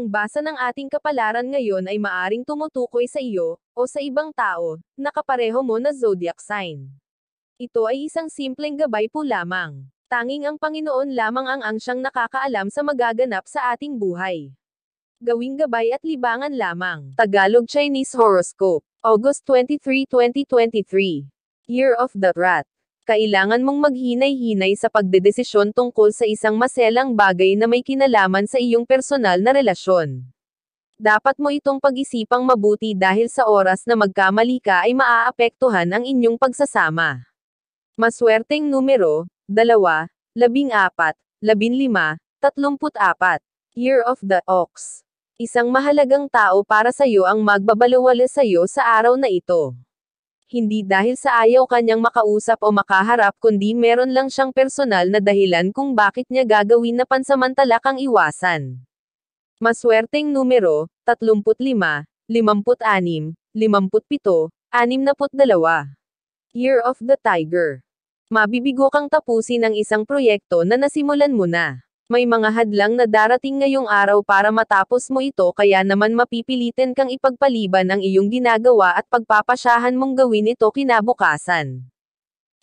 Ang basa ng ating kapalaran ngayon ay maaring tumutukoy sa iyo, o sa ibang tao, na kapareho mo na zodiac sign. Ito ay isang simpleng gabay po lamang. Tanging ang Panginoon lamang ang siyang nakakaalam sa magaganap sa ating buhay. Gawing gabay at libangan lamang. Tagalog Chinese Horoscope. August 23, 2023. Year of the Rat. Kailangan mong maghinay-hinay sa pagdedesisyon tungkol sa isang maselang bagay na may kinalaman sa iyong personal na relasyon. Dapat mo itong pag-isipang mabuti dahil sa oras na magkamali ka ay maaapektuhan ang inyong pagsasama. Maswerteng numero, 2, 14, 15, 34. Year of the Ox. Isang mahalagang tao para sa iyo ang magbabalewala sa iyo sa araw na ito. Hindi dahil sa ayaw kanyang makausap o makaharap kundi meron lang siyang personal na dahilan kung bakit niya gagawin na pansamantala kang iwasan. Maswerteng numero, 35, 56, 57, 62. Year of the Tiger. Mabibigo kang tapusin ang isang proyekto na nasimulan mo na. May mga hadlang na darating ngayong araw para matapos mo ito kaya naman mapipilitin kang ipagpaliban ang iyong ginagawa at pagpapasyahan mong gawin ito kinabukasan.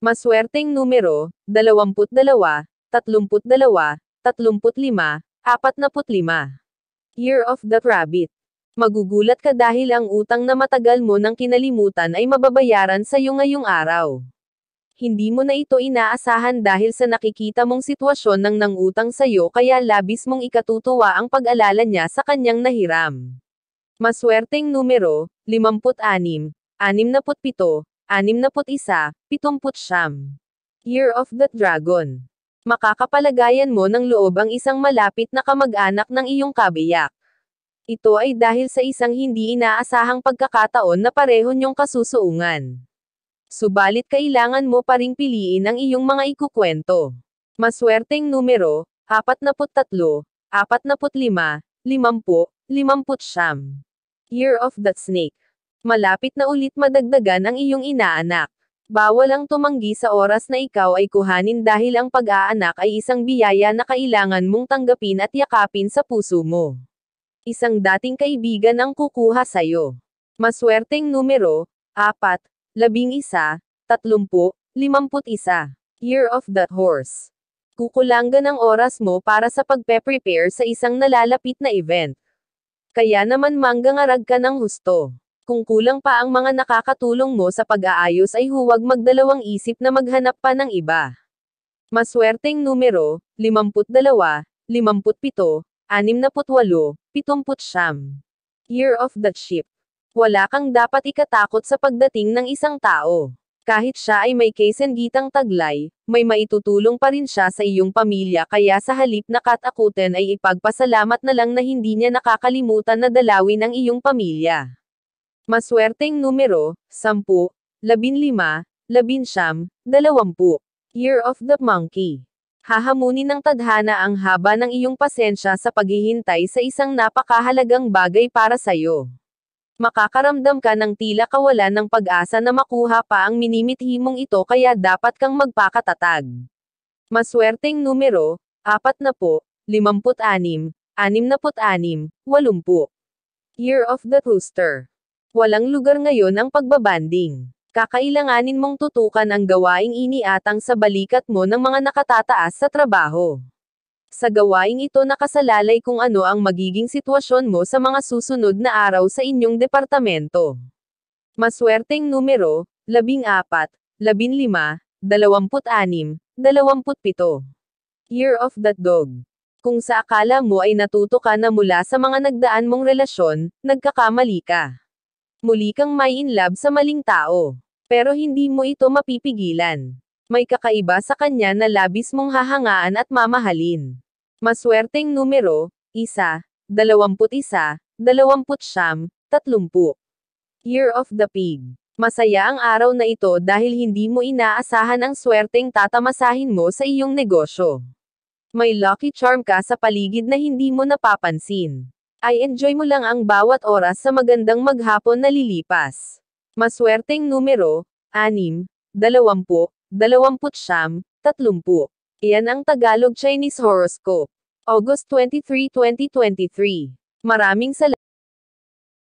Maswerteng numero, 22, 32, 35, 45. Year of the Rabbit. Magugulat ka dahil ang utang na matagal mo nang kinalimutan ay mababayaran sa iyo ngayong araw. Hindi mo na ito inaasahan dahil sa nakikita mong sitwasyon ng nangutang sa iyo kaya labis mong ikatutuwa ang pag-alala niya sa kanyang nahiram. Maswerteng numero, 56, 67, 61, 70. Year of the Dragon. Makakapalagayan mo ng loob ang isang malapit na kamag-anak ng iyong kabiyak. Ito ay dahil sa isang hindi inaasahang pagkakataon na pareho niyong kasusuungan. Subalit kailangan mo pa ring piliin ang iyong mga ikukwento. Maswerteng numero, 43, 45, 50, 50. Year of the Snake. Malapit na ulit madagdagan ang iyong inaanak. Bawal ang tumanggi sa oras na ikaw ay kuhanin dahil ang pag-aanak ay isang biyaya na kailangan mong tanggapin at yakapin sa puso mo. Isang dating kaibigan ang kukuha sa'yo. Maswerteng numero, 4, 11, 30, 51. Year of the Horse. Kukulanggan ang oras mo para sa pagpe-prepare sa isang nalalapit na event. Kaya naman manggangarag ka ng husto. Kung kulang pa ang mga nakakatulong mo sa pag-aayos ay huwag magdalawang isip na maghanap pa ng iba. Maswerteng numero, 52, 57, 68, 70. Year of the Sheep. Wala kang dapat ikatakot sa pagdating ng isang tao. Kahit siya ay may kesengitang taglay, may maitutulong pa rin siya sa iyong pamilya kaya sa halip na katakutin ay ipagpasalamat na lang na hindi niya nakakalimutan na dalawin ang iyong pamilya. Maswerteng numero, 10, 15, 19, 20. Year of the Monkey. Hahamunin ng tadhana ang haba ng iyong pasensya sa paghihintay sa isang napakahalagang bagay para sa iyo. Makakaramdam ka ng tila kawalan ng pag-asa na makuha pa ang minimithi mong ito kaya dapat kang magpakatatag. Maswerteng numero, 40, 56, 66, 80. Year of the Rooster. Walang lugar ngayon ang pagbabanding. Kakailanganin mong tutukan ang gawaing iniatang sa balikat mo ng mga nakatataas sa trabaho. Sa gawaing ito nakasalalay kung ano ang magiging sitwasyon mo sa mga susunod na araw sa inyong departamento. Maswerteng numero, 14, 15, 26, 27. Year of the Dog. Kung sa akala mo ay natuto ka na mula sa mga nagdaan mong relasyon, nagkakamali ka. Muli kang may in love sa maling tao. Pero hindi mo ito mapipigilan. May kakaiba sa kanya na labis mong hahangaan at mamahalin. Maswerteng numero, 1, 21, 20, 30. Year of the Pig. Masaya ang araw na ito dahil hindi mo inaasahan ang swerteng tatamasahin mo sa iyong negosyo. May lucky charm ka sa paligid na hindi mo napapansin. Ay enjoy mo lang ang bawat oras sa magandang maghapon na lilipas. Maswerteng numero, 6, 20, 29, 30. Iyan ang Tagalog Chinese Horoscope. August 23, 2023. Maraming salamat.